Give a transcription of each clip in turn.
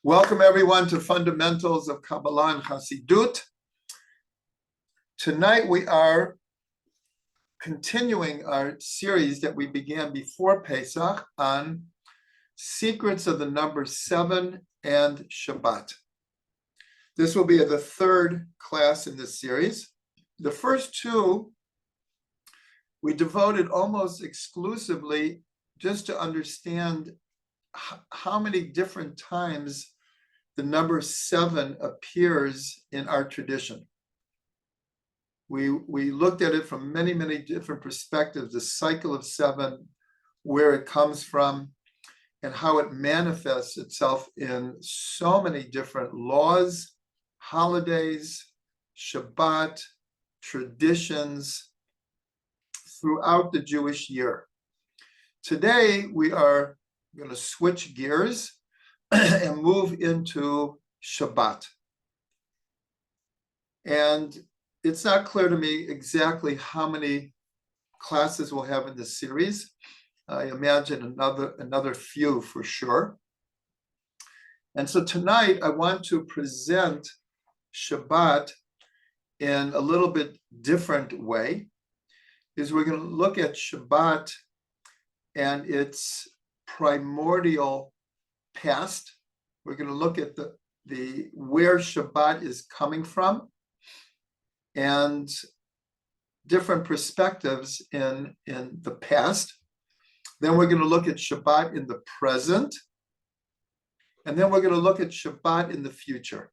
Welcome everyone to Fundamentals of Kabbalah and Chassidut. Tonight we are continuing our series that we began before Pesach on secrets of the number 7 and Shabbat. This will be the third class in this series. The first two we devoted almost exclusively just to understand how many different times the number 7 appears in our tradition. We looked at it from many different perspectives, the cycle of 7, where it comes from, and how it manifests itself in so many different laws, holidays, Shabbat, traditions throughout the Jewish year. Today, we are going to switch gears and move into Shabbat. And it's not clear to me exactly how many classes we'll have in this series. I imagine another few for sure. And so tonight I want to present Shabbat in a little bit different way. Is we're going to look at Shabbat and its primordial past. We're going to look at the where Shabbat is coming from and different perspectives in the past. Then we're going to look at Shabbat in the present. And then we're going to look at Shabbat in the future.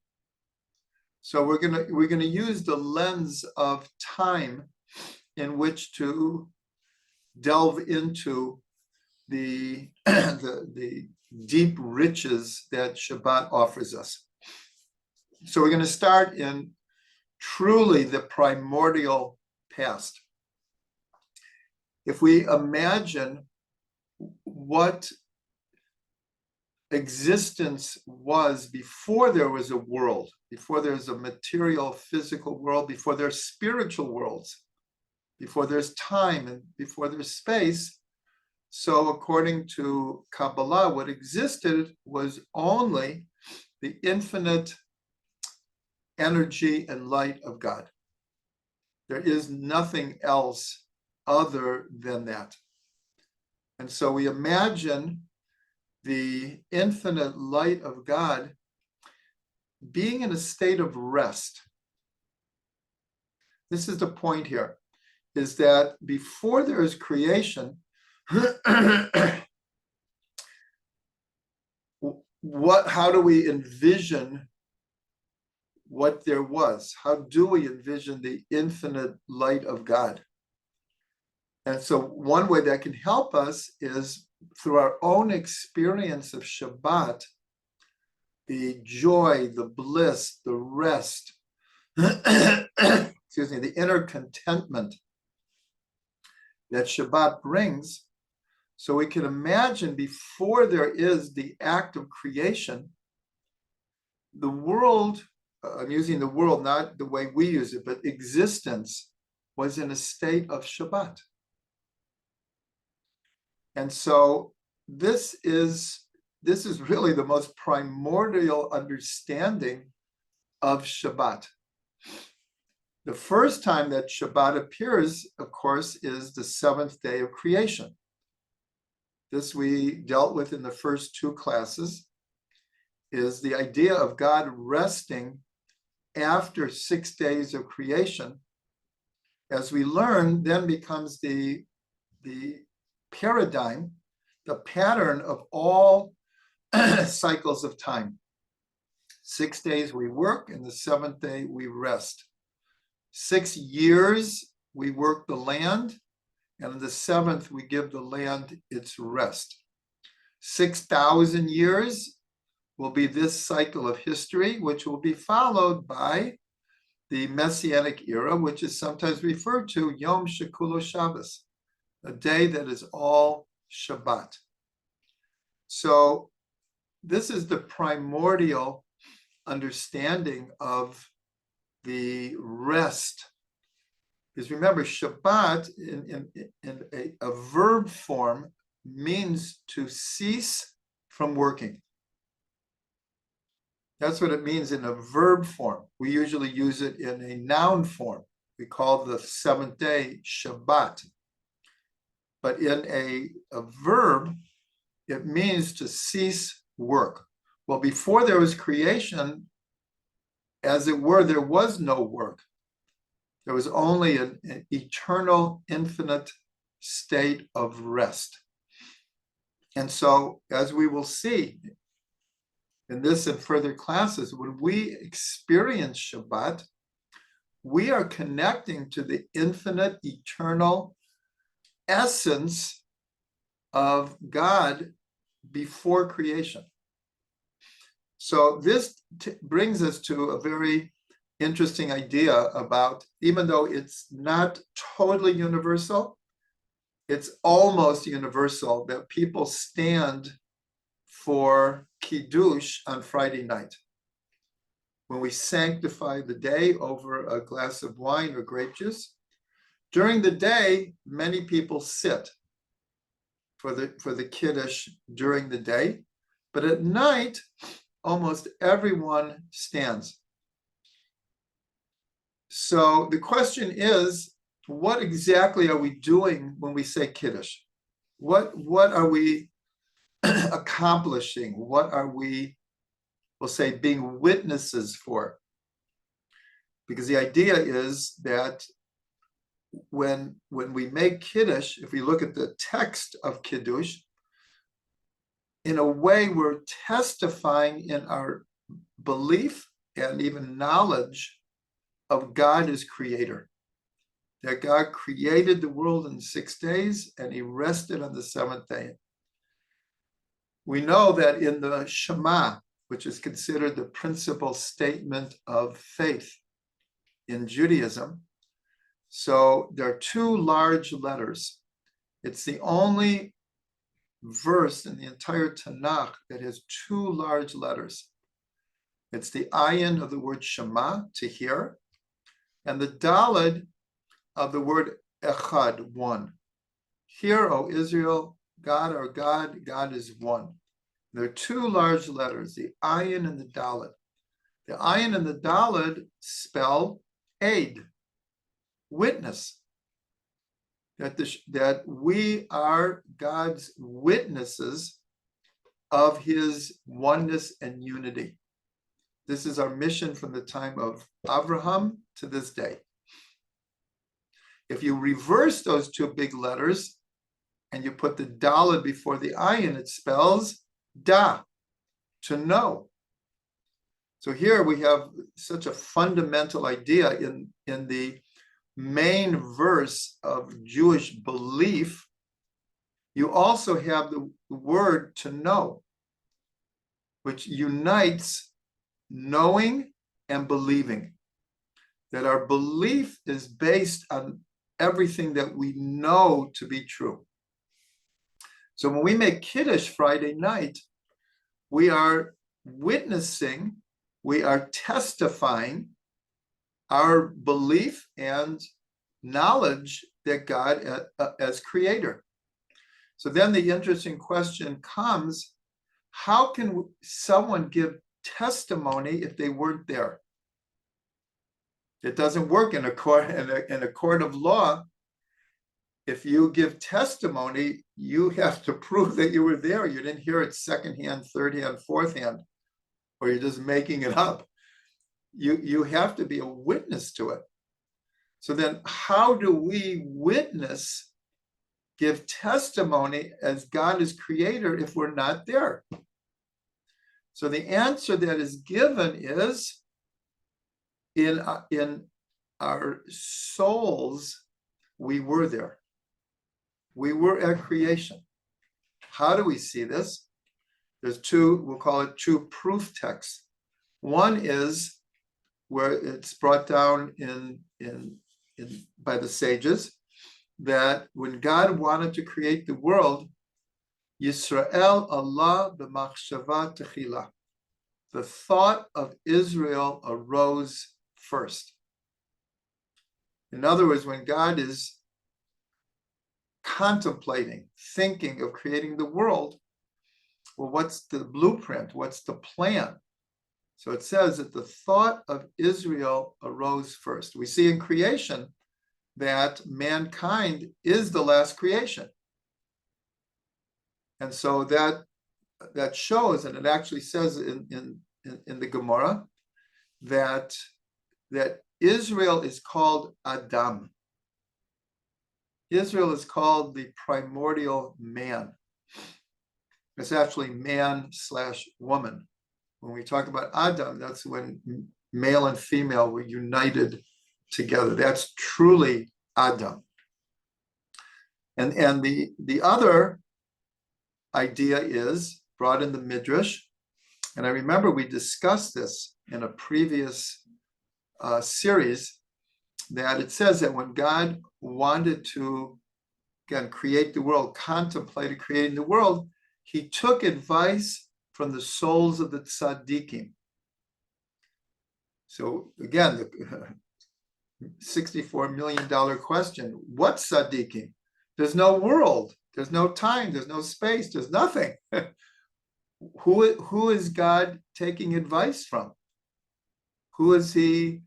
So we're going to use the lens of time in which to delve into the deep riches that Shabbat offers us. So we're going to start in truly the primordial past. If we imagine what existence was before there was a world, before there's a material, physical world, before there's spiritual worlds, before there's time and before there's space. So according to Kabbalah, what existed was only the infinite energy and light of God. There is nothing else other than that. And so we imagine the infinite light of God being in a state of rest. This is the point here, is that before there is creation, how do we envision what there was? How do we envision the infinite light of God? And so one way that can help us is through our own experience of Shabbat, the joy, the bliss, the rest, excuse me, the inner contentment that Shabbat brings. So we can imagine before there is the act of creation, the world, I'm using the world, not the way we use it, but existence was in a state of Shabbat. And so this is really the most primordial understanding of Shabbat. The first time that Shabbat appears, of course, is the 7th day of creation. This we dealt with in the first two classes, is the idea of God resting after 6 days of creation. As we learn, then becomes the paradigm, the pattern of all cycles of time. 6 days we work, and the 7th day we rest. 6 years we work the land, and on the 7th we give the land its rest. 6,000 years will be this cycle of history, which will be followed by the Messianic era, which is sometimes referred to Yom Shekulo Shabbos, a day that is all Shabbat. So this is the primordial understanding of the rest. Because remember, Shabbat in a verb form means to cease from working. That's what it means in a verb form. We usually use it in a noun form. We call the seventh day Shabbat. But in a verb, it means to cease work. Well, before there was creation, as it were, there was no work. There was only an eternal, infinite state of rest. And so, as we will see in this and further classes, when we experience Shabbat, we are connecting to the infinite, eternal essence of God before creation. So this brings us to a very interesting idea about, even though it's not totally universal, it's almost universal that people stand for Kiddush on Friday night. When we sanctify the day over a glass of wine or grape juice, during the day, many people sit for the Kiddush during the day, but at night, almost everyone stands. So the question is, what exactly are we doing when we say Kiddush? What are we accomplishing? What are we, we'll say, being witnesses for? Because the idea is that when we make Kiddush, if we look at the text of Kiddush, in a way we're testifying in our belief and even knowledge of God as creator. That God created the world in 6 days and he rested on the 7th day. We know that in the Shema, which is considered the principal statement of faith in Judaism, so there are 2 large letters. It's the only verse in the entire Tanakh that has 2 large letters. It's the ayin of the word Shema, to hear, and the daled of the word echad, one. Hear, O Israel, God our God, God is one. There are 2 large letters, the ayin and the daled. The ayin and the daled spell aid, witness. That we are God's witnesses of his oneness and unity. This is our mission from the time of Abraham to this day. If you reverse those 2 big letters and you put the daled before the ayin, it spells da, to know. So here we have such a fundamental idea in the main verse of Jewish belief. You also have the word to know, which unites knowing and believing. That our belief is based on everything that we know to be true. So when we make Kiddush Friday night, we are witnessing, we are testifying our belief and knowledge that God as creator. So then the interesting question comes, how can someone give testimony if they weren't there? It doesn't work in a court of law. If you give testimony, you have to prove that you were there. You didn't hear it secondhand, third hand, fourth hand, or you're just making it up. You have to be a witness to it. So then how do we witness, give testimony as God is creator if we're not there? So the answer that is given is in our souls, we were there. We were at creation. How do we see this? There's 2, we'll call it 2 proof texts. One is where it's brought down in by the sages that when God wanted to create the world, Yisrael Allah b'machshava techila. The thought of Israel arose first. In other words, when God is contemplating, thinking of creating the world, well, what's the blueprint? What's the plan? So it says that the thought of Israel arose first. We see in creation that mankind is the last creation. And so that shows, and it actually says in the Gemara, that Israel is called Adam. Israel is called the primordial man. It's actually man/woman. When we talk about Adam, that's when male and female were united together. That's truly Adam. And the other idea is brought in the Midrash, and I remember we discussed this in a previous series, that it says that when God wanted to, again, create the world, contemplated creating the world, he took advice from the souls of the tzaddikim. So again, the $64 million question, what tzaddikim? There's no world, there's no time, there's no space, there's nothing. Who is God taking advice from? Who is he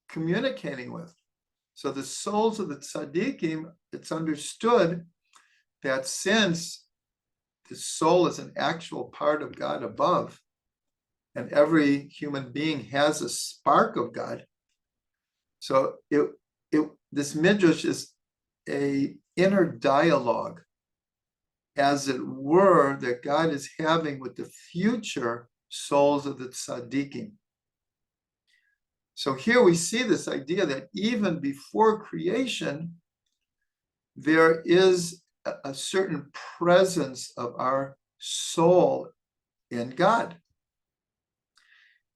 communicating with? So the souls of the tzaddikim, it's understood that since the soul is an actual part of God above, and every human being has a spark of God, so this midrash is a inner dialogue, as it were, that God is having with the future souls of the tzaddikim. So here we see this idea that even before creation, there is a certain presence of our soul in God.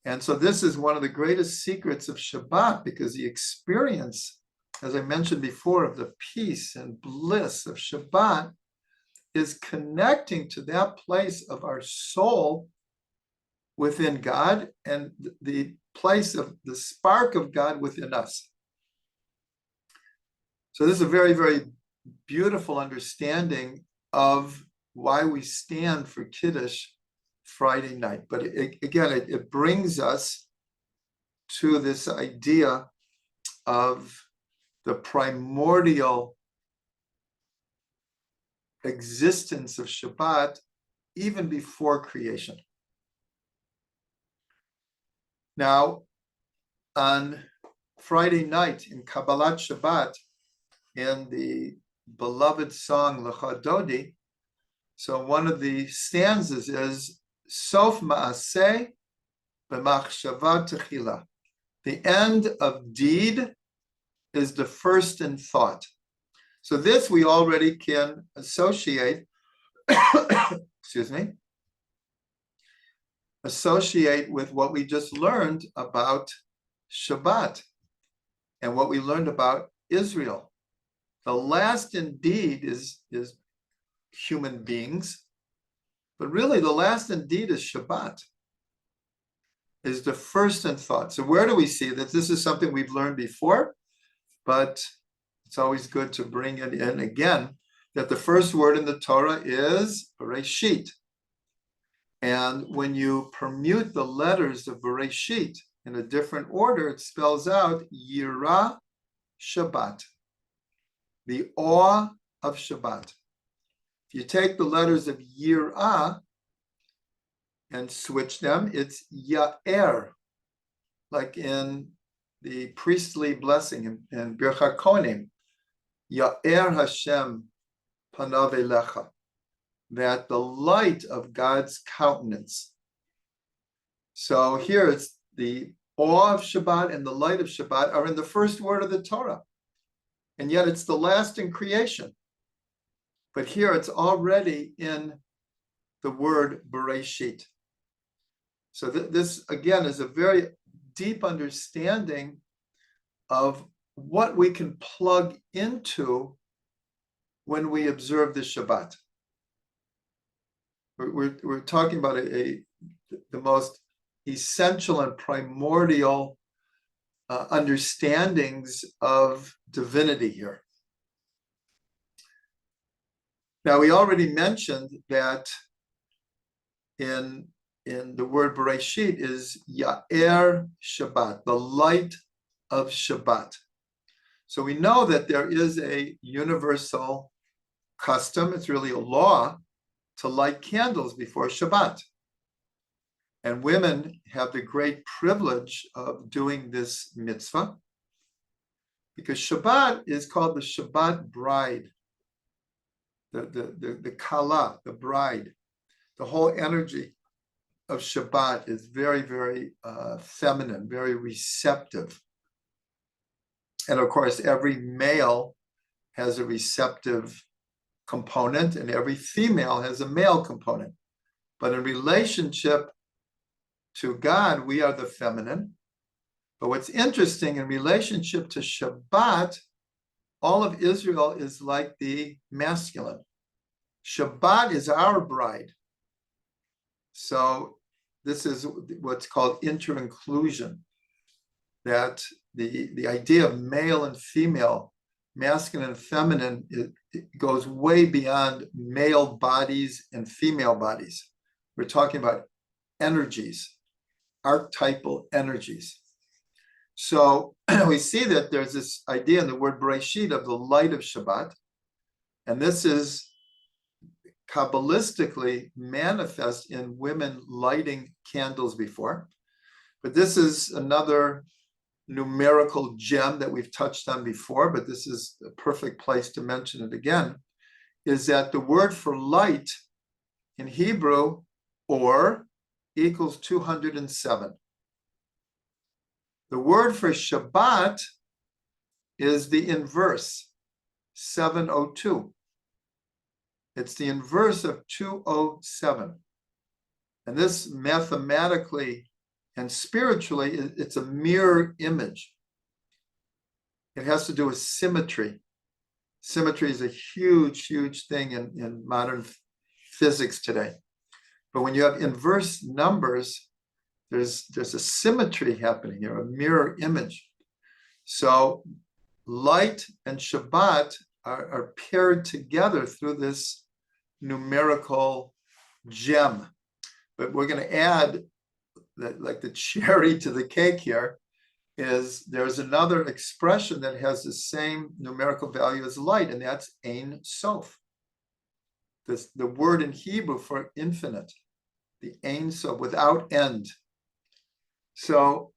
And so this is one of the greatest secrets of Shabbat, because the experience, as I mentioned before, of the peace and bliss of Shabbat is connecting to that place of our soul within God and the place of the spark of God within us. So this is a very, very beautiful understanding of why we stand for Kiddush Friday night. But it brings us to this idea of the primordial existence of Shabbat even before creation. Now, on Friday night in Kabbalah Shabbat, in the beloved song Lecha Dodi, so one of the stanzas is Sof Ma'aseh B'machshava Techila. The end of deed is the first in thought. So this we already can associate, associate with what we just learned about Shabbat and what we learned about Israel. The last indeed is human beings, but really the last indeed is Shabbat, is the first in thought. So where do we see that? This is something we've learned before, but it's always good to bring it in again, that the first word in the Torah is Bereshit. And when you permute the letters of Bereshit in a different order, it spells out Yirah Shabbat, the awe of Shabbat. If you take the letters of Yirah and switch them, it's Ya'er, like in the priestly blessing in Bircha Kohanim, Ya'er Hashem panav elecha, that the light of God's countenance. So here it's the awe of Shabbat and the light of Shabbat are in the first word of the Torah, and yet it's the last in creation. But here it's already in the word Bereshit. So this, again, is a very deep understanding of what we can plug into when we observe the Shabbat. We're talking about the most essential and primordial understandings of divinity here. Now, we already mentioned that in in the word Bereshit is Ya'er Shabbat, the light of Shabbat. So we know that there is a universal custom, it's really a law, to light candles before Shabbat. And women have the great privilege of doing this mitzvah because Shabbat is called the Shabbat bride, the Kala, the bride. The whole energy of Shabbat is very, very feminine, very receptive. And of course, every male has a receptive component and every female has a male component. But in relationship to God, we are the feminine. But what's interesting, in relationship to Shabbat, all of Israel is like the masculine. Shabbat is our bride. So this is what's called inter-inclusion, that the idea of male and female, masculine and feminine, it goes way beyond male bodies and female bodies. We're talking about energies, archetypal energies. So we see that there's this idea in the word Bereshit of the light of Shabbat, and this is Kabbalistically manifest in women lighting candles before. But this is another numerical gem that we've touched on before, but this is a perfect place to mention it again, is that the word for light in Hebrew, or, equals 207. The word for Shabbat is the inverse, 702. It's the inverse of 207. And this mathematically and spiritually, it's a mirror image. It has to do with symmetry. Symmetry is a huge, huge thing in modern physics today. But when you have inverse numbers, there's a symmetry happening here, a mirror image. So light and Shabbat are paired together through this numerical gem. But we're going to add that, like the cherry to the cake here, is there's another expression that has the same numerical value as light, and that's Ein Sof. The word in Hebrew for infinite, the Ein Sof, without end. So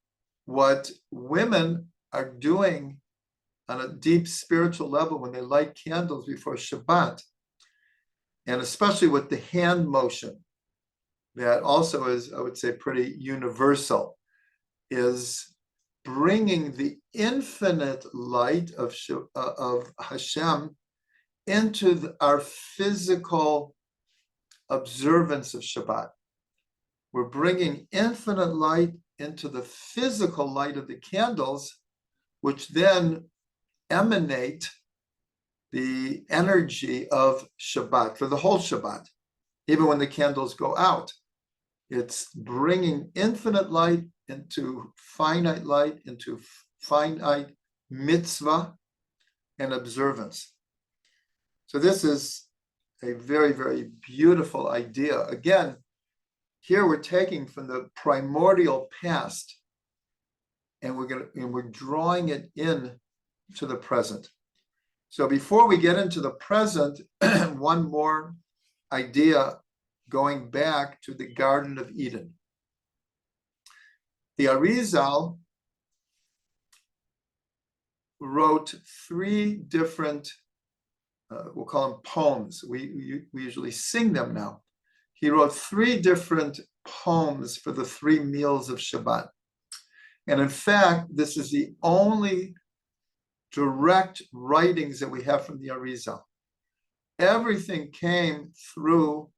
what women are doing on a deep spiritual level when they light candles before Shabbat, and especially with the hand motion, that also is, I would say, pretty universal, is bringing the infinite light of Hashem into our physical observance of Shabbat. We're bringing infinite light into the physical light of the candles, which then emanate the energy of Shabbat for the whole Shabbat, even when the candles go out. It's bringing infinite light into finite light, into finite mitzvah and observance. So this is a very, very beautiful idea. Again, here we're taking from the primordial past, and we're drawing it in to the present. So before we get into the present, one more idea going back to the Garden of Eden. The Arizal wrote three different, we'll call them poems. We usually sing them now. He wrote three different poems for the three meals of Shabbat. And in fact, this is the only direct writings that we have from the Arizal. Everything came through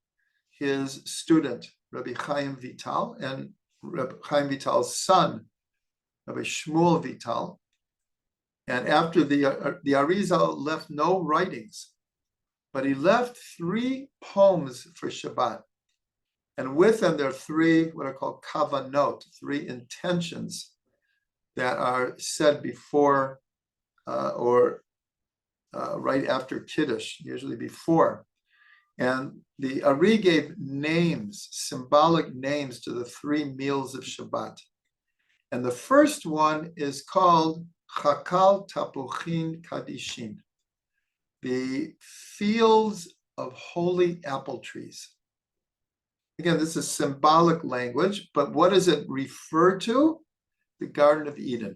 his student, Rabbi Chaim Vital, and Rabbi Chaim Vital's son, Rabbi Shmuel Vital. And after the Arizal left no writings, but he left three poems for Shabbat. And with them, there are three, what are called kavanot, three intentions that are said before or right after Kiddush, usually before. And the Ari gave names, symbolic names to the 3 meals of Shabbat. And the first one is called Chakal Tapuchin Kadishin, the fields of holy apple trees. Again, this is symbolic language, but what does it refer to? The Garden of Eden,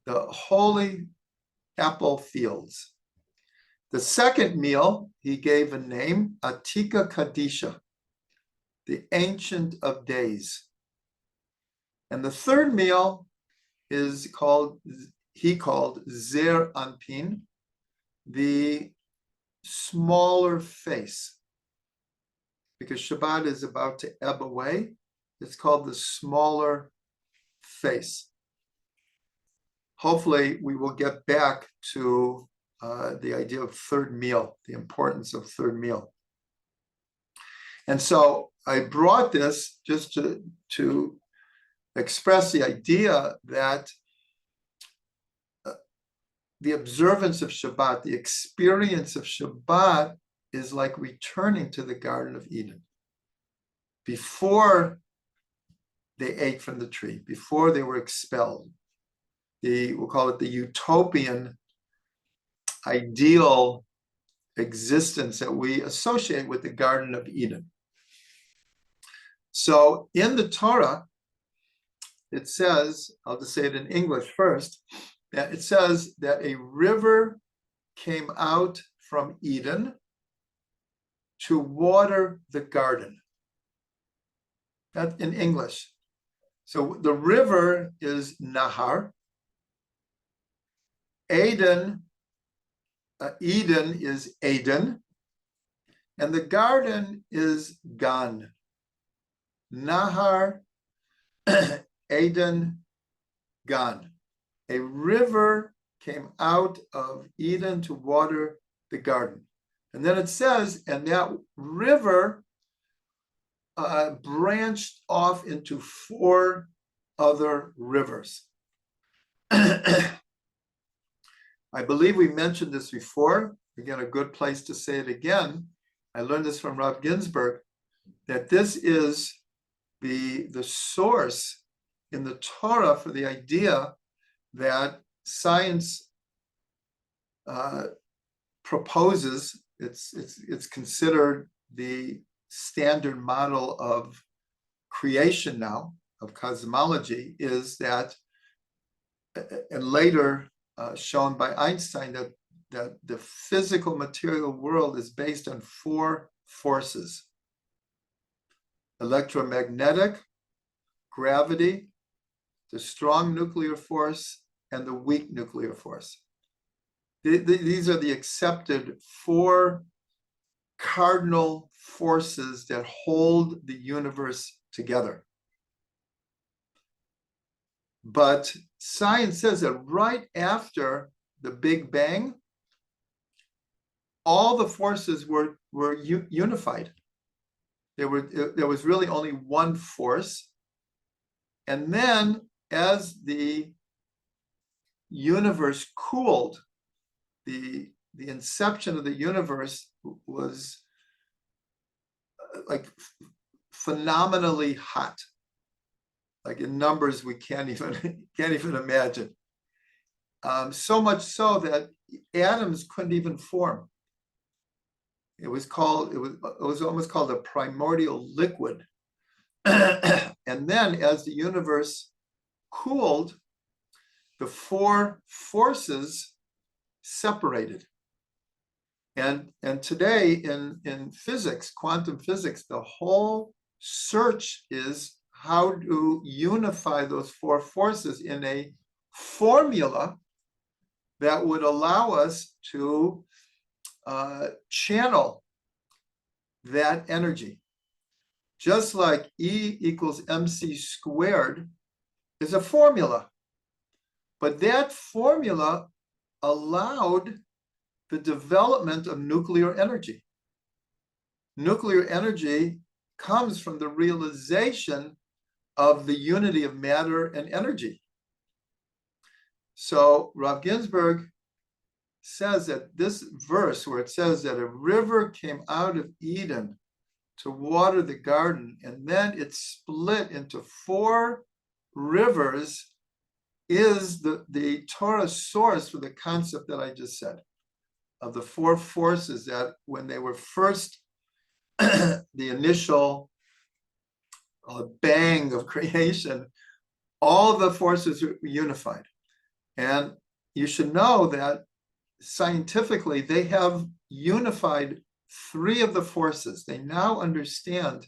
the holy apple fields. The second meal, he gave a name, Atika Kadisha, the Ancient of Days. And the third meal is called Zer Anpin, the smaller face. Because Shabbat is about to ebb away, it's called the smaller face. Hopefully, we will get back to the idea of third meal, the importance of third meal. And so I brought this just to express the idea that the observance of Shabbat, the experience of Shabbat is like returning to the Garden of Eden. Before they ate from the tree, before they were expelled, we'll call it the utopian ideal existence that we associate with the Garden of Eden. So in the Torah, it says, I'll just say it in English first, that it says that a river came out from Eden to water the garden. That's in English. So the river is Nahar. Eden is Eden, and the garden is Gan. Nahar, Eden, Gan. A river came out of Eden to water the garden. And then it says, and that river branched off into 4 other rivers. I believe we mentioned this before. Again, a good place to say it again. I learned this from Rav Ginsburg, that this is the source in the Torah for the idea that science proposes. It's considered the standard model of creation now, of cosmology, is that, and later shown by Einstein, that the physical material world is based on 4 forces: electromagnetic, gravity, the strong nuclear force, and the weak nuclear force. These are the accepted 4 cardinal forces that hold the universe together. But science says that right after the Big Bang, all the forces were unified. There was really only one force. And then as the universe cooled, the inception of the universe was like phenomenally hot, like in numbers we can't even imagine. So much so that atoms couldn't even form. It was almost called a primordial liquid. And then as the universe cooled, the 4 forces separated. And today in physics, quantum physics, the whole search is how to unify those 4 forces in a formula that would allow us to channel that energy. Just like E equals mc squared is a formula. But that formula allowed the development of nuclear energy. Nuclear energy comes from the realization of the unity of matter and energy. So Rav Ginsburg says that this verse where it says that a river came out of Eden to water the garden, and then it split into 4 rivers, is the Torah source for the concept that I just said, of the 4 forces that when they were first, the initial bang of creation, all the forces were unified. And you should know that scientifically, they have unified 3 of the forces. They now understand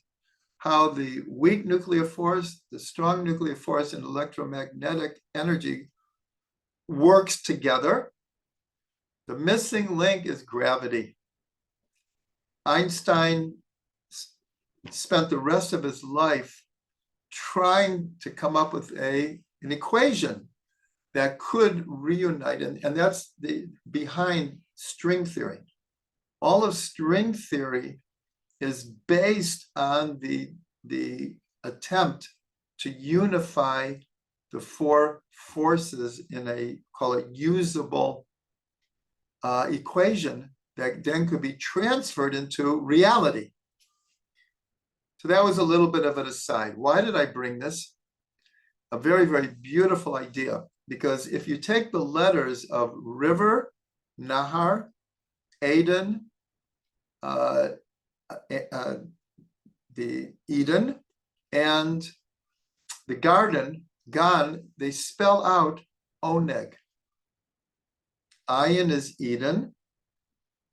how the weak nuclear force, the strong nuclear force, and electromagnetic energy works together. The missing link is gravity. Einstein spent the rest of his life trying to come up with an equation that could reunite, and that's behind string theory. All of string theory is based on the attempt to unify the 4 forces in a, call it, usable equation that then could be transferred into reality. So that was a little bit of an aside. Why did I bring this? A very, very beautiful idea, because if you take the letters of river, Nahar, Eden, the Eden, and the garden, Gan, they spell out Oneg. Ayin is Eden,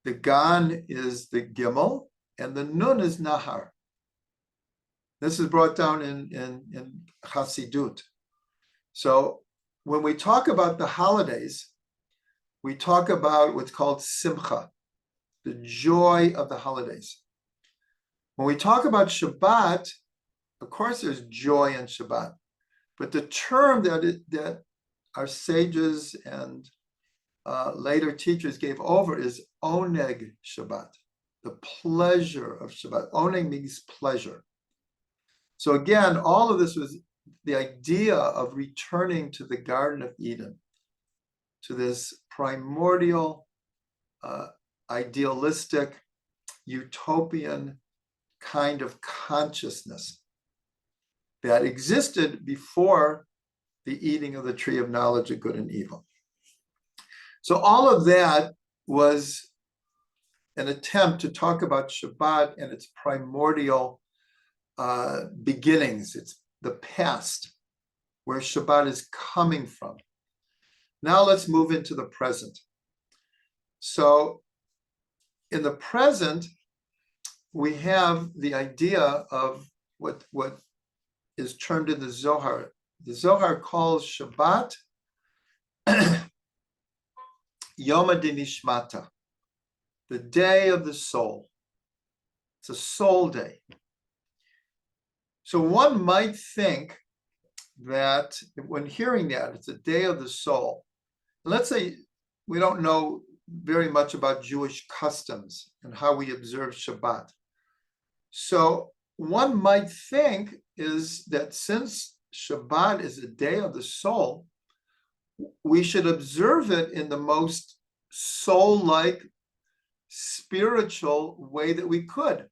the Gan is the Gimel, and the Nun is Nahar. This is brought down in Chassidut. So when we talk about the holidays, we talk about what's called Simcha, the joy of the holidays. When we talk about Shabbat, of course there's joy in Shabbat, but the term that our sages and later teachers gave over is Oneg Shabbat, the pleasure of Shabbat. Oneg means pleasure. So again, all of this was the idea of returning to the Garden of Eden, to this primordial, idealistic, utopian kind of consciousness that existed before the eating of the tree of knowledge of good and evil. So all of that was an attempt to talk about Shabbat and its primordial beginnings. It's the past, where Shabbat is coming from. Now let's move into the present. So in the present, we have the idea of what is termed in the Zohar. The Zohar calls Shabbat Yom HaDinishmata, the day of the soul. It's a soul day. So one might think that when hearing that, it's a day of the soul. Let's say we don't know very much about Jewish customs and how we observe Shabbat. So one might think is that since Shabbat is a day of the soul, we should observe it in the most soul-like, spiritual way that we could.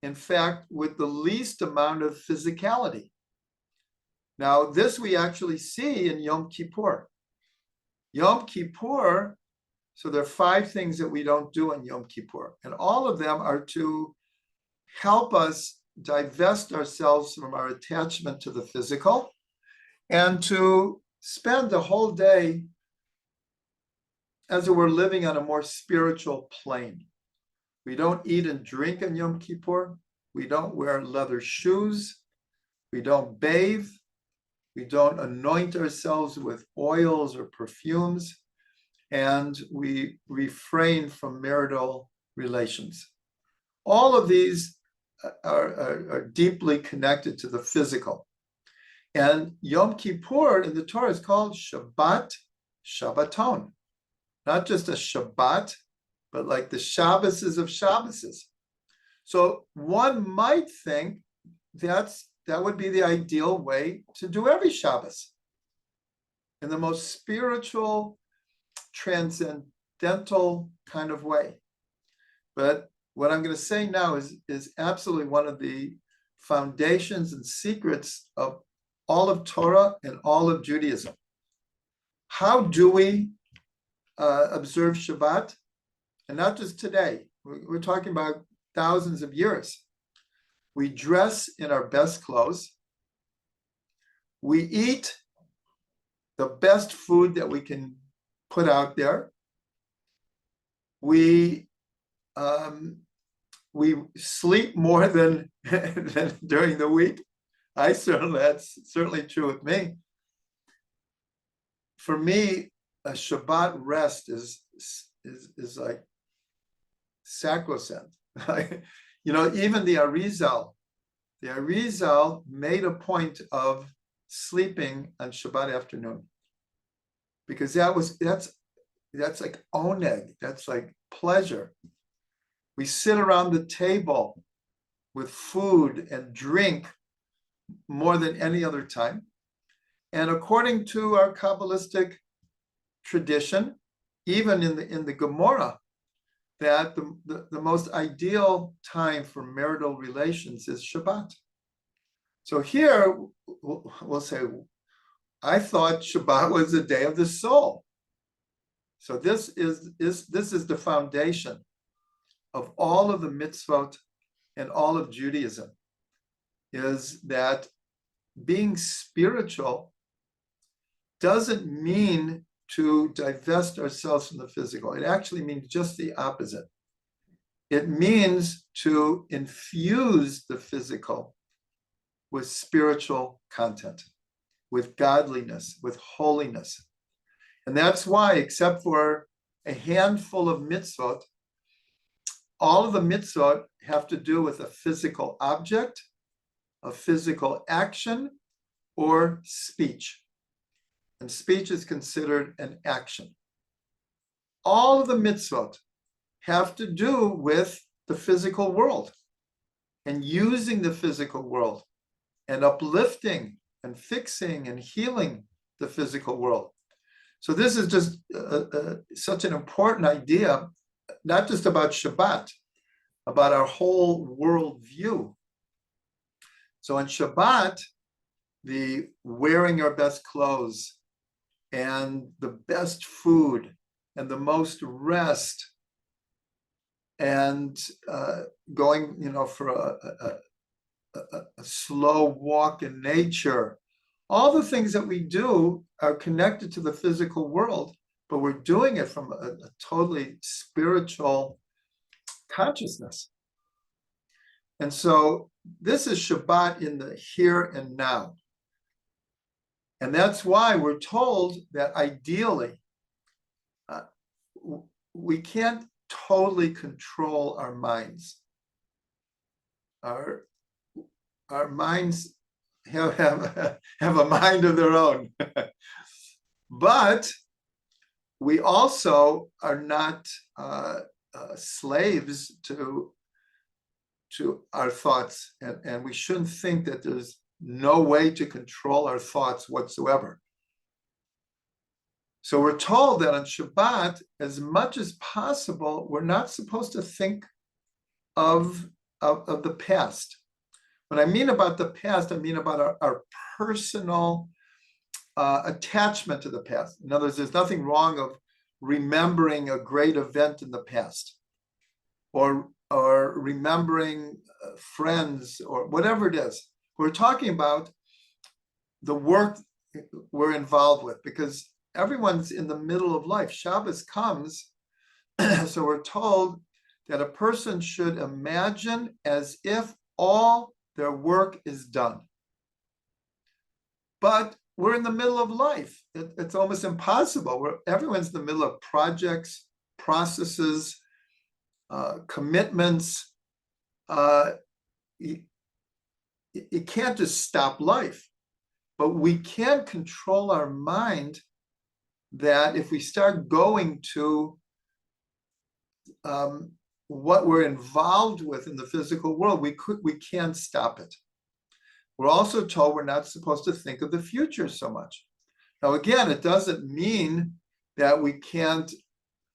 In fact, with the least amount of physicality. Now, this we actually see in Yom Kippur. Yom Kippur, so there are 5 things that we don't do in Yom Kippur, and all of them are to help us divest ourselves from our attachment to the physical and to spend the whole day as it were living on a more spiritual plane. We don't eat and drink on Yom Kippur. We don't wear leather shoes. We don't bathe. We don't anoint ourselves with oils or perfumes. And we refrain from marital relations. All of these are deeply connected to the physical. And Yom Kippur in the Torah is called Shabbat Shabbaton. Not just a Shabbat, but like the Shabbases of Shabbases. So one might think that would be the ideal way to do every Shabbos. In the most spiritual, transcendental kind of way. But what I'm going to say now is absolutely one of the foundations and secrets of all of Torah and all of Judaism. How do we observe Shabbat? And not just today. We're talking about thousands of years. We dress in our best clothes. We eat the best food that we can put out there. We sleep more than during the week. That's certainly true with me. For me, a Shabbat rest is like sacrosanct. Even the Arizal made a point of sleeping on Shabbat afternoon, because that's like oneg, that's like pleasure. We sit around the table with food and drink more than any other time. And according to our Kabbalistic tradition, even in the Gemara, that the most ideal time for marital relations is Shabbat. So here we'll say, I thought Shabbat was the day of the soul. So this is the foundation of all of the mitzvot and all of Judaism, is that being spiritual doesn't mean to divest ourselves from the physical. It actually means just the opposite. It means to infuse the physical with spiritual content, with godliness, with holiness. And that's why, except for a handful of mitzvot, all of the mitzvot have to do with a physical object, a physical action, or speech. And speech is considered an action. All of the mitzvot have to do with the physical world and using the physical world and uplifting and fixing and healing the physical world. So this is just such an important idea, not just about Shabbat, about our whole world view. So on Shabbat, the wearing our best clothes and the best food and the most rest and going, for a slow walk in nature, all the things that we do are connected to the physical world, but we're doing it from a totally spiritual consciousness. And so this is Shabbat in the here and now. And that's why we're told that ideally, we can't totally control our minds. Our minds have a mind of their own. But we also are not slaves to our thoughts, and we shouldn't think that there's no way to control our thoughts whatsoever. So we're told that on Shabbat, as much as possible, we're not supposed to think of the past. When I mean about the past, I mean about our personal attachment to the past. In other words, there's nothing wrong of remembering a great event in the past, or remembering friends, or whatever it is. We're talking about the work we're involved with, because everyone's in the middle of life. Shabbos comes, so we're told that a person should imagine as if all their work is done. But we're in the middle of life. It's almost impossible. Everyone's in the middle of projects, processes, commitments. You can't just stop life, but we can control our mind, that if we start going to what we're involved with in the physical world, we can't stop it. We're also told we're not supposed to think of the future so much. Now, again, it doesn't mean that we can't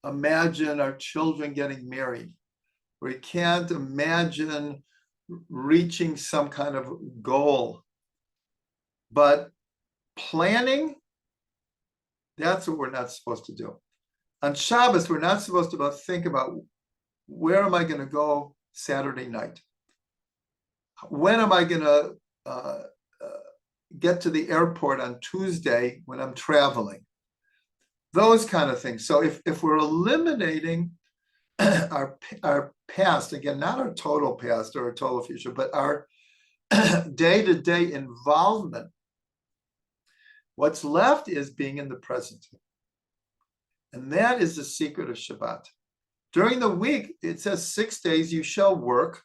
imagine our children getting married. We can't imagine reaching some kind of goal. But planning, that's what we're not supposed to do. On Shabbos, we're not supposed to think about where am I going to go Saturday night? When am I going to get to the airport on Tuesday when I'm traveling? Those kind of things. So if we're eliminating our past, again, not our total past or our total future, but our day-to-day involvement, what's left is being in the present. And that is the secret of Shabbat. During the week, it says 6 days you shall work,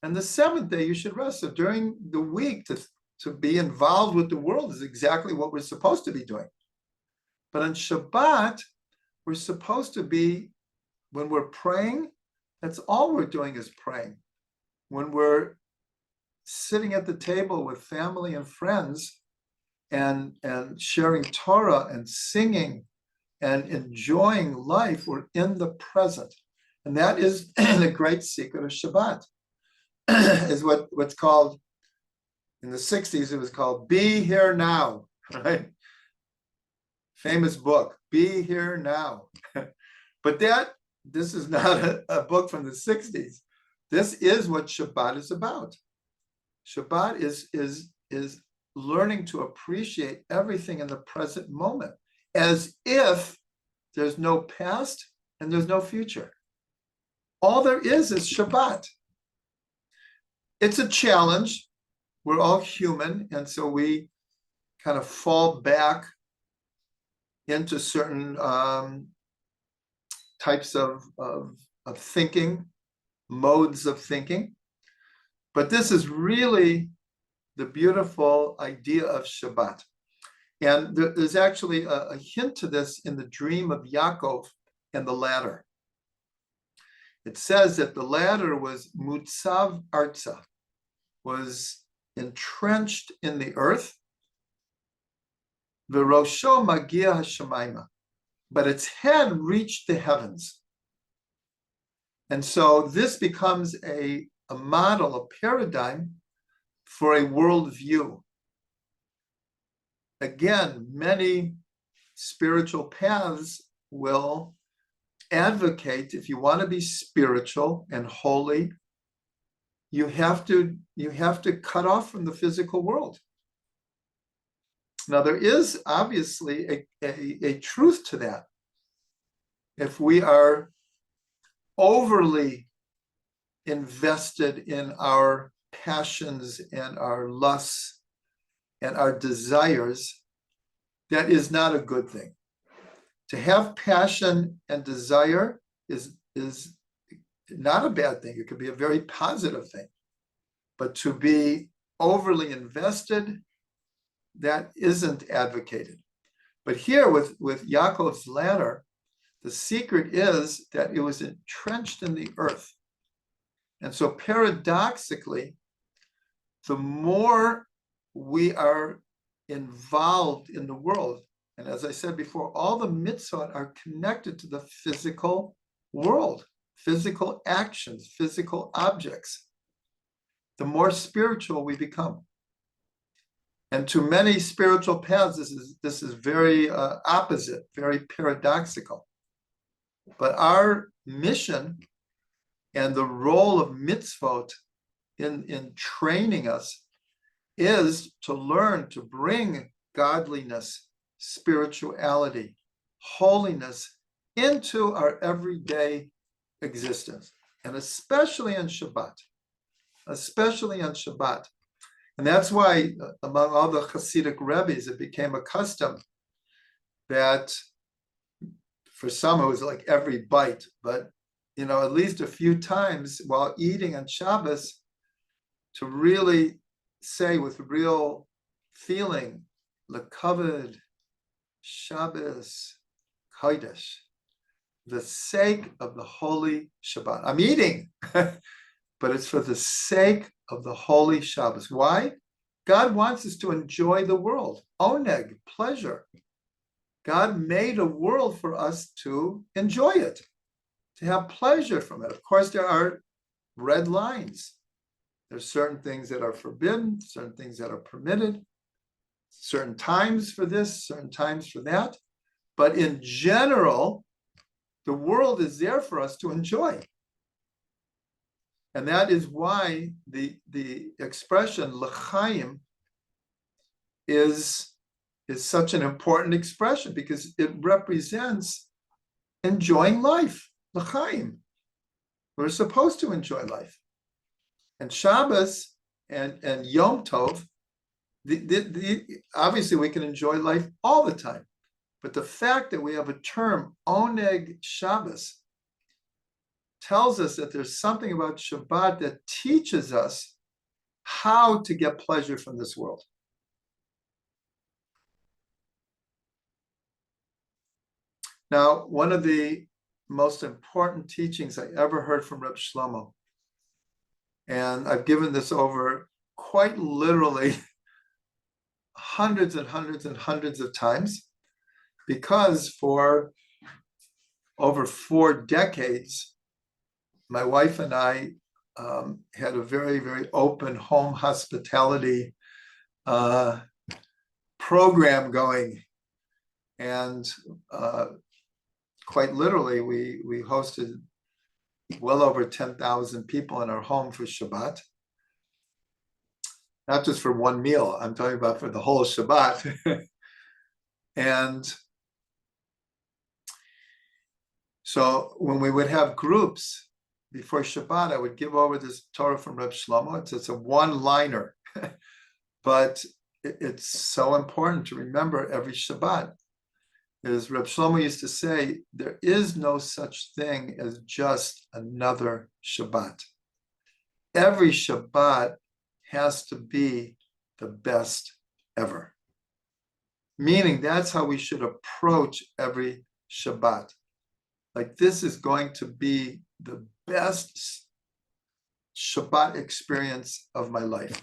and the seventh day you should rest. So during the week, to be involved with the world is exactly what we're supposed to be doing. But on Shabbat, we're supposed to be, when we're praying, that's all we're doing is praying. When we're sitting at the table with family and friends and sharing Torah and singing and enjoying life, we're in the present. And that is the great secret of Shabbat, is what's called, in the 60s, it was called Be Here Now, right? Famous book, Be Here Now. But this is not a book from the 60s. This is what Shabbat is about. Shabbat is learning to appreciate everything in the present moment, as if there's no past and there's no future. All there is Shabbat. It's a challenge. We're all human, and so we kind of fall back into certain types of thinking, modes of thinking. But this is really the beautiful idea of Shabbat. And there's actually a hint to this in the dream of Yaakov and the ladder. It says that the ladder was mutzav arza, was entrenched in the earth, v'rosho magia hashamayma, but its head reached the heavens. And so this becomes a model, a paradigm for a worldview. Again, many spiritual paths will advocate, if you want to be spiritual and holy, you have to cut off from the physical world. Now, there is obviously a truth to that. If we are overly invested in our passions and our lusts and our desires, that is not a good thing. To have passion and desire is not a bad thing. It could be a very positive thing. But to be overly invested, that isn't advocated. But here with Yaakov's ladder, the secret is that it was entrenched in the earth. And so paradoxically, the more we are involved in the world, and as I said before, all the mitzvot are connected to the physical world, physical actions, physical objects, the more spiritual we become. And to many spiritual paths, this is very opposite, very paradoxical. But our mission and the role of mitzvot in training us is to learn to bring godliness, spirituality, holiness into our everyday existence, and especially on Shabbat. And that's why among all the Hasidic Rebbe's, it became a custom that for some it was like every bite, but at least a few times while eating on Shabbos, to really say with real feeling, Lekavod Shabbos Kodesh, the sake of the holy Shabbat. I'm eating, but it's for the sake of the holy Shabbos. Why? God wants us to enjoy the world. Oneg, pleasure. God made a world for us to enjoy it, to have pleasure from it. Of course, there are red lines. There's certain things that are forbidden, certain things that are permitted, certain times for this, certain times for that. But in general, the world is there for us to enjoy. And that is why the expression l'chaim is such an important expression, because it represents enjoying life, l'chaim. We're supposed to enjoy life. And Shabbos and Yom Tov, obviously we can enjoy life all the time. But the fact that we have a term, Oneg Shabbos, tells us that there's something about Shabbat that teaches us how to get pleasure from this world. Now, one of the most important teachings I ever heard from Reb Shlomo, and I've given this over quite literally hundreds and hundreds and hundreds of times, because for over 4 decades, my wife and I had a very, very open home hospitality program going. And quite literally, we hosted well over 10,000 people in our home for Shabbat. Not just for one meal, I'm talking about for the whole Shabbat. And so when we would have groups before Shabbat, I would give over this Torah from Reb Shlomo. It's a one-liner, but it's so important to remember every Shabbat. As Reb Shlomo used to say, there is no such thing as just another Shabbat. Every Shabbat has to be the best ever. Meaning that's how we should approach every Shabbat. Like, this is going to be the best Shabbat experience of my life.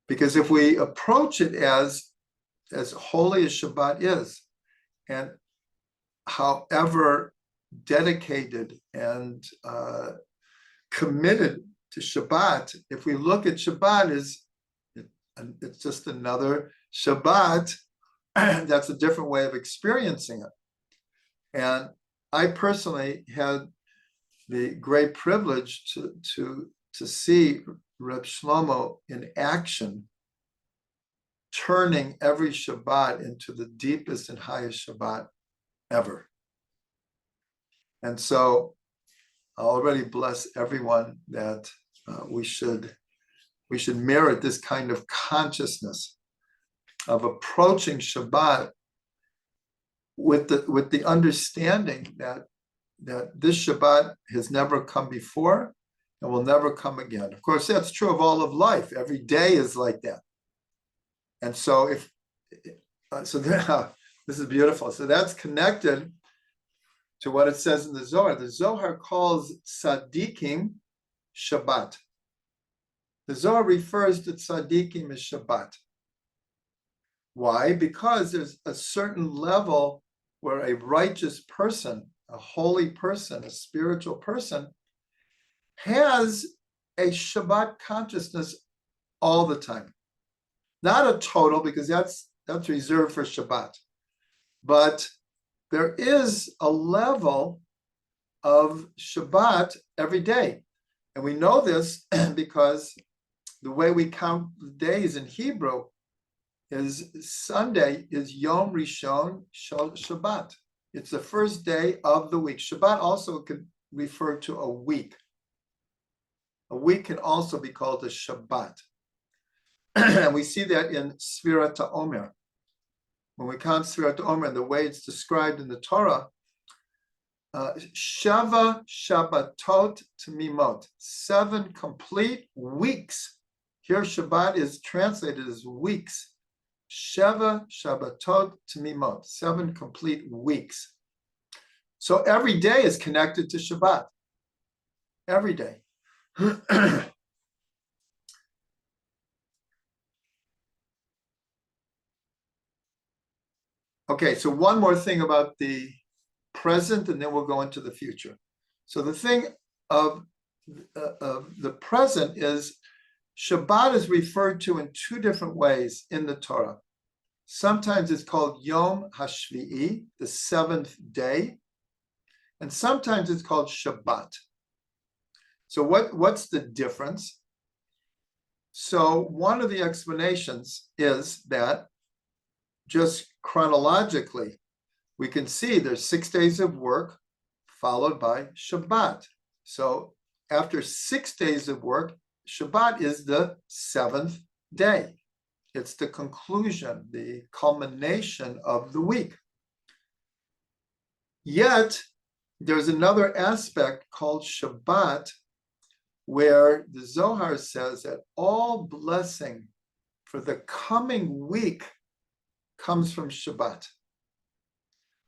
Because if we approach it as holy as Shabbat is, and however dedicated and committed to Shabbat, if we look at Shabbat as it's just another Shabbat, that's a different way of experiencing it. And I personally had the great privilege to see Reb Shlomo in action, turning every Shabbat into the deepest and highest Shabbat ever. And so I already bless everyone that we should merit this kind of consciousness of approaching Shabbat with the understanding that this Shabbat has never come before and will never come again. Of course, that's true of all of life. Every day is like that. And so this is beautiful. So that's connected to what it says in the Zohar. The Zohar calls tzaddikim Shabbat. The Zohar refers to tzaddikim as Shabbat. Why? Because there's a certain level where a righteous person, a holy person, a spiritual person, has a Shabbat consciousness all the time. Not a total, because that's reserved for Shabbat. But there is a level of Shabbat every day. And we know this because the way we count the days in Hebrew is Sunday is Yom Rishon Shel Shabbat. It's the first day of the week. Shabbat also can refer to a week. A week can also be called a Shabbat. And we see that in Sfirat HaOmer. When we count Sfirat HaOmer, and the way it's described in the Torah, Shava Shabbatot Tamimot, 7 complete weeks. Here Shabbat is translated as weeks. Sheva Shabbatot Tamimot, 7 complete weeks. So every day is connected to Shabbat. Every day. Okay, so one more thing about the present, and then we'll go into the future. So the thing of the present is Shabbat is referred to in two different ways in the Torah. Sometimes it's called Yom HaShvi'i, the seventh day, and sometimes it's called Shabbat. So what's the difference? So one of the explanations is that just chronologically, we can see there's 6 days of work followed by Shabbat. So after 6 days of work, Shabbat is the seventh day. It's the conclusion, the culmination of the week. Yet, there's another aspect called Shabbat, where the Zohar says that all blessing for the coming week comes from Shabbat.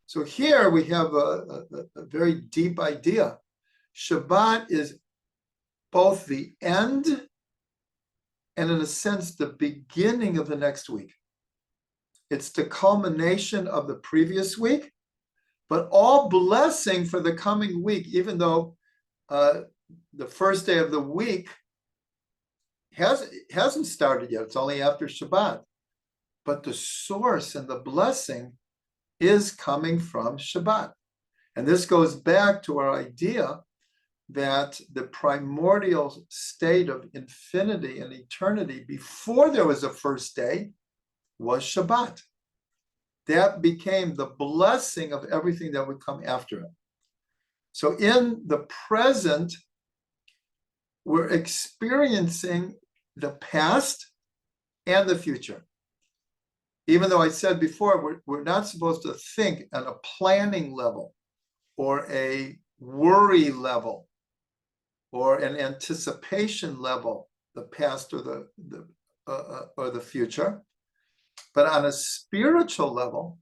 So here we have a very deep idea. Shabbat is both the end and, in a sense, the beginning of the next week. It's the culmination of the previous week, but all blessing for the coming week, even though the first day of the week hasn't started yet. It's only after Shabbat. But the source and the blessing is coming from Shabbat. And this goes back to our idea that the primordial state of infinity and eternity before there was a first day was Shabbat. That became the blessing of everything that would come after it. So in the present, we're experiencing the past and the future. Even though I said before, we're not supposed to think on a planning level or a worry level or an anticipation level, the past or the future. But on a spiritual level,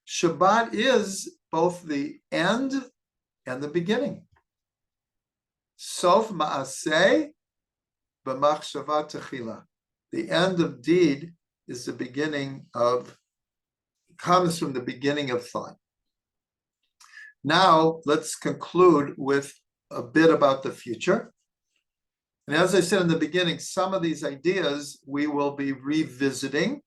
Shabbat is both the end and the beginning. Sof ma'aseh b'machshava techila. The end of deed is the beginning of, comes from the beginning of thought. Now, let's conclude with a bit about the future. And as I said in the beginning, some of these ideas we will be revisiting,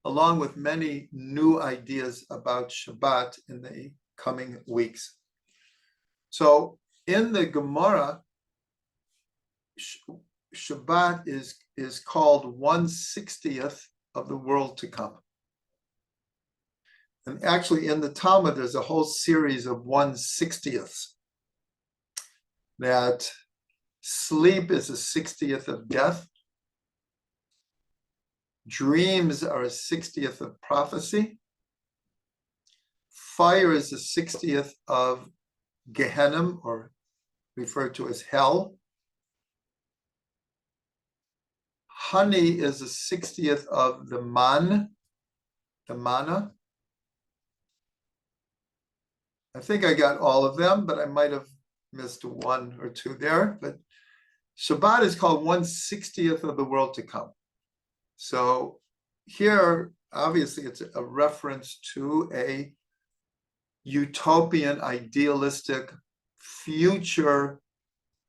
along with many new ideas about Shabbat in the coming weeks. So in the Gemara, Shabbat is called 1/60th of the world to come. And actually in the Talmud, there's a whole series of 1/60ths. That sleep is a 60th of death. Dreams are a 60th of prophecy. Fire is a 60th of Gehenna, or referred to as hell. Honey is a 60th of the manna. I think I got all of them, but I might have missed one or two there. But Shabbat is called 1/60th of the world to come. So here, obviously, it's a reference to a utopian, idealistic future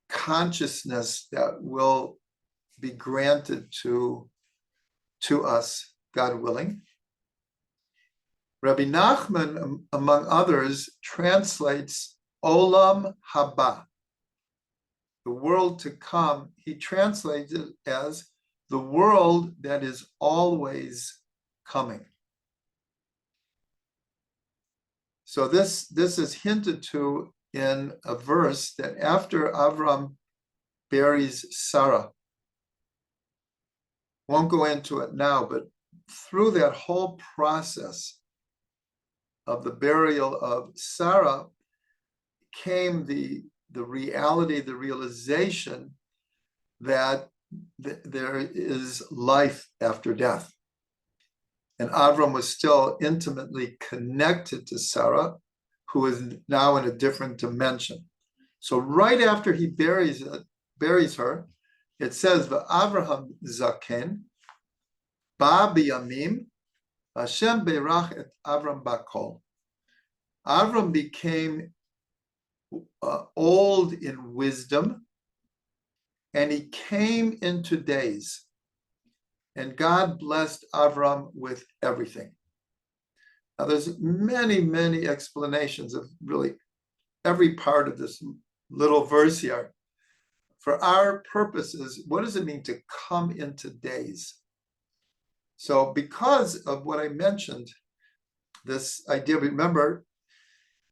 consciousness that will be granted to us, God willing. Rabbi Nachman, among others, translates Olam Haba, the world to come. He translates it as the world that is always coming. So this is hinted to in a verse that after Avram buries Sarah, won't go into it now, but through that whole process of the burial of Sarah came the reality, the realization that there is life after death. And Avram was still intimately connected to Sarah, who is now in a different dimension. So right after he buries her, it says, "V'Avraham zaken, ba biyamim, Hashem berach et Avram bakol. Avram became old in wisdom, and he came into days. And God blessed Avram with everything. Now, there's many, many explanations of really every part of this little verse here. For our purposes, what does it mean to come into days? So because of what I mentioned, this idea, remember,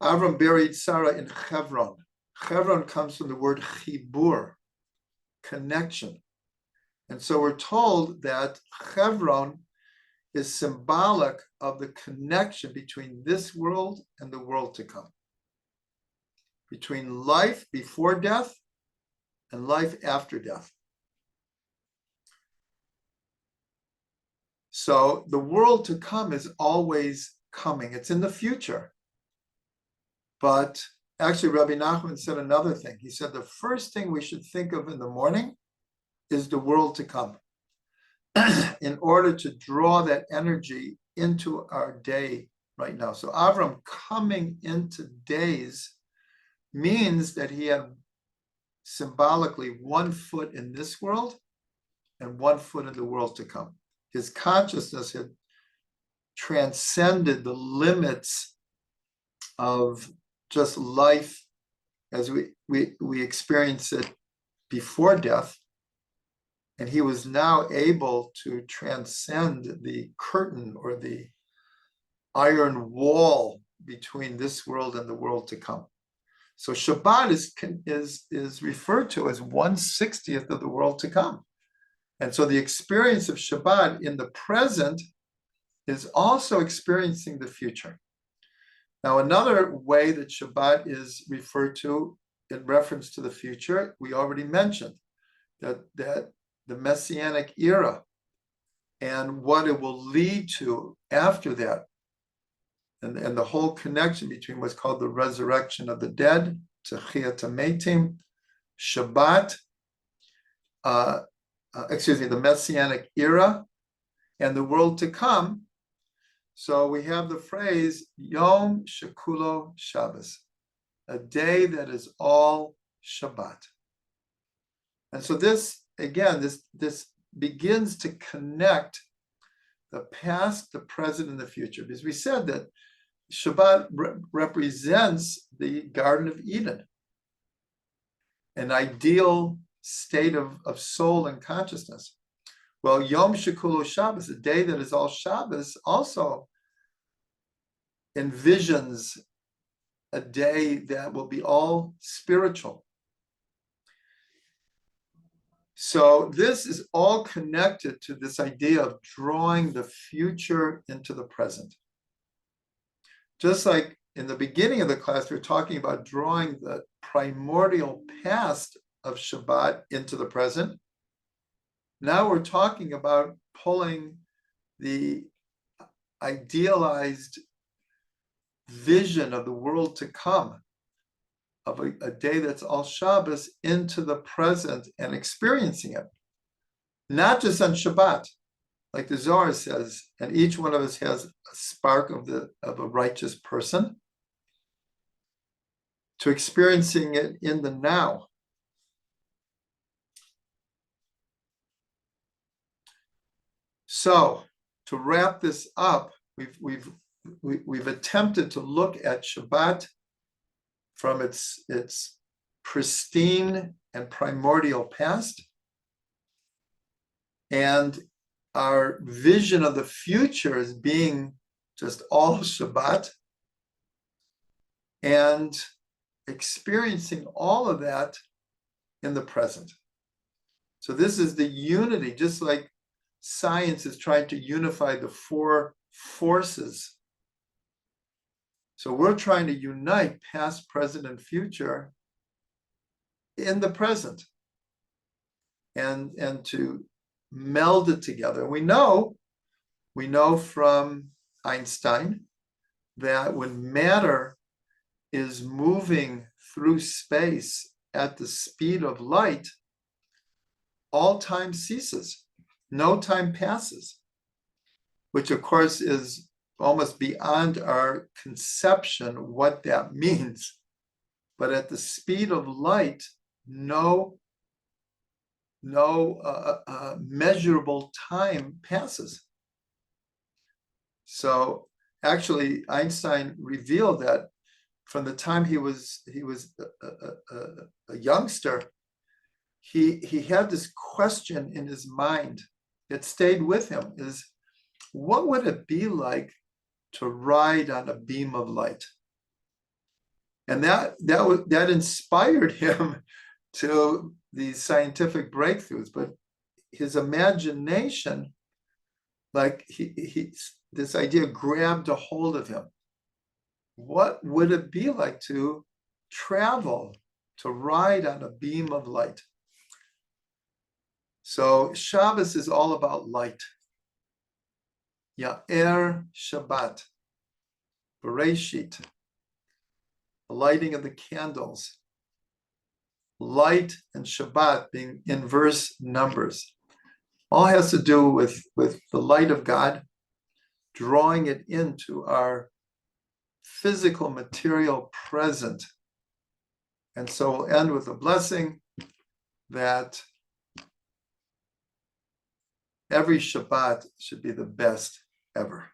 Avram buried Sarah in Hebron. Hebron comes from the word chibur, connection. And so we're told that Hebron is symbolic of the connection between this world and the world to come, between life before death and life after death. So the world to come is always coming. It's in the future. But actually, Rabbi Nachman said another thing. He said the first thing we should think of in the morning is the world to come, in order to draw that energy into our day right now. So Avram coming into days means that he had symbolically 1 foot in this world and 1 foot in the world to come. His consciousness had transcended the limits of just life as we experience it before death. And he was now able to transcend the curtain or the iron wall between this world and the world to come. So Shabbat is referred to as 1/60th of the world to come. And so the experience of Shabbat in the present is also experiencing the future. Now, another way that Shabbat is referred to in reference to the future, we already mentioned that the Messianic era and what it will lead to after that, and the whole connection between what's called the resurrection of the dead, Techiyat HaMetim, Shabbat, the Messianic era, and the world to come. So we have the phrase Yom Shekulo Shabbos, a day that is all Shabbat. And so this, again, this begins to connect the past, the present, and the future. Because we said that Shabbat represents the Garden of Eden, an ideal state of soul and consciousness. Well, Yom Shekulo Shabbos, a day that is all Shabbos, also envisions a day that will be all spiritual. So this is all connected to this idea of drawing the future into the present. Just like in the beginning of the class, we were talking about drawing the primordial past of Shabbat into the present. Now we're talking about pulling the idealized vision of the world to come, of a day that's all Shabbos, into the present and experiencing it. Not just on Shabbat, like the Zohar says, and each one of us has a spark of a righteous person, to experiencing it in the now. So to wrap this up, we've attempted to look at Shabbat from its pristine and primordial past, and our vision of the future as being just all Shabbat, and experiencing all of that in the present. So this is the unity, just like science is trying to unify the 4 forces. So we're trying to unite past, present, and future in the present, and to meld it together. We know from Einstein that when matter is moving through space at the speed of light, all time ceases. No time passes. which of course is almost beyond our conception what that means. But at the speed of light, no measurable time passes. So actually, Einstein revealed that from the time he was a youngster, he had this question in his mind that stayed with him: is what would it be like to ride on a beam of light? And that inspired him to these scientific breakthroughs. But his imagination, like this idea grabbed a hold of him. What would it be like to travel, to ride on a beam of light? So Shabbos is all about light. Ya'er Shabbat, Bereshit, the lighting of the candles, light and Shabbat being inverse numbers. All has to do with the light of God, drawing it into our physical material present. And so we'll end with a blessing that every Shabbat should be the best ever.